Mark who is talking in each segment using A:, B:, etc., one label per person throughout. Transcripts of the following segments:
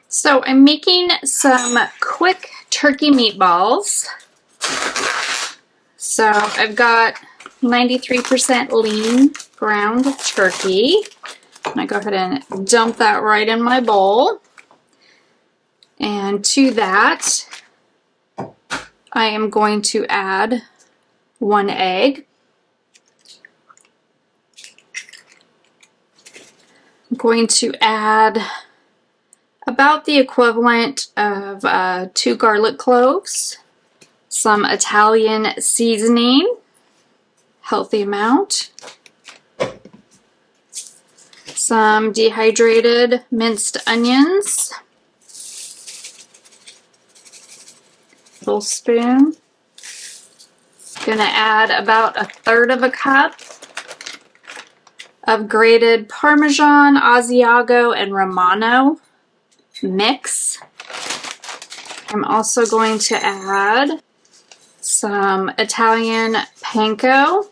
A: So I'm making some quick turkey meatballs. So I've got 93% lean ground turkey. And I go ahead and dump that right in my bowl. And to that, I am going to add 1 egg. I'm going to add about the equivalent of 2 garlic cloves, some Italian seasoning, healthy amount, some dehydrated minced onions, tablespoon. Gonna add about 1/3 cup of grated Parmesan, Asiago, and Romano mix. I'm also going to add some Italian panko,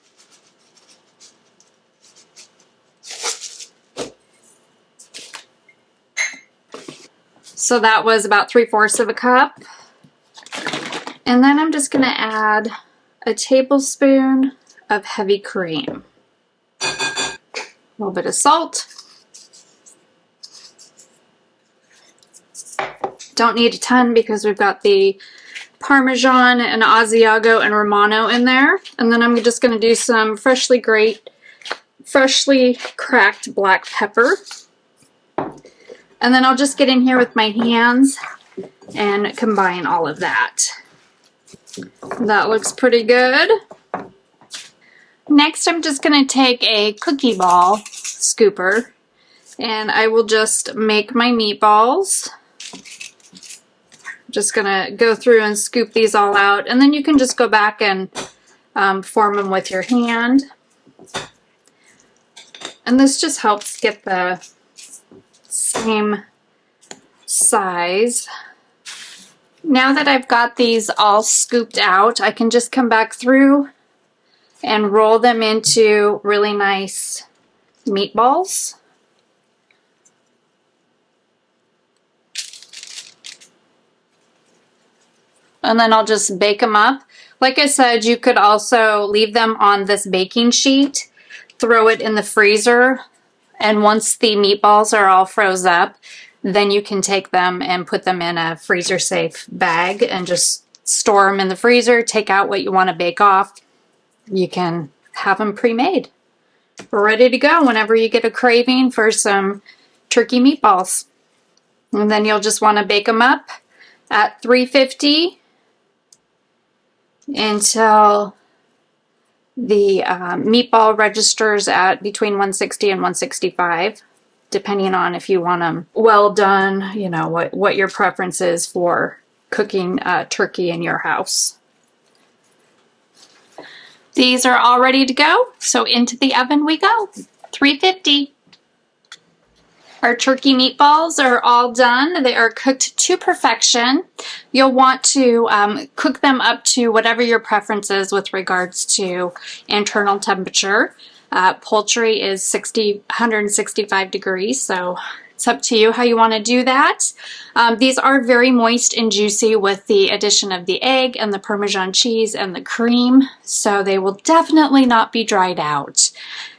A: so that was about 3/4 cup. And then I'm just going to add a tablespoon of heavy cream, a little bit of salt. Don't need a ton because we've got the Parmesan and Asiago and Romano in there. And then I'm just going to do some freshly cracked black pepper. And then I'll just get in here with my hands and combine all of that. That looks pretty good. Next, I'm just going to take a cookie ball scooper and I will just make my meatballs. Just gonna go through and scoop these all out, and then you can just go back and form them with your hand. And this just helps get the same size. Now that I've got these all scooped out, I can just come back through and roll them into really nice meatballs. And then I'll just bake them up. Like I said, you could also leave them on this baking sheet, throw it in the freezer, and once the meatballs are all froze up, then you can take them and put them in a freezer-safe bag and just store them in the freezer, take out what you want to bake off. You can have them pre-made. We're ready to go whenever you get a craving for some turkey meatballs. And then you'll just want to bake them up at 350 until the meatball registers at between 160 and 165, depending on if you want them well done, you know, what your preference is for cooking turkey in your house. These are all ready to go, so into the oven we go. 350. Our turkey meatballs are all done. They are cooked to perfection. You'll want to cook them up to whatever your preference is with regards to internal temperature. Poultry is 165 degrees, so it's up to you how you want to do that. These are very moist and juicy with the addition of the egg and the Parmesan cheese and the cream, so they will definitely not be dried out.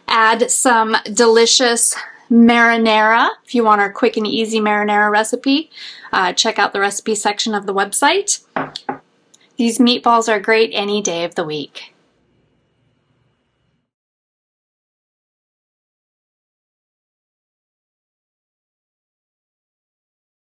A: Add some delicious marinara. If you want our quick and easy marinara recipe, check out the recipe section of the website. These meatballs are great any day of the week.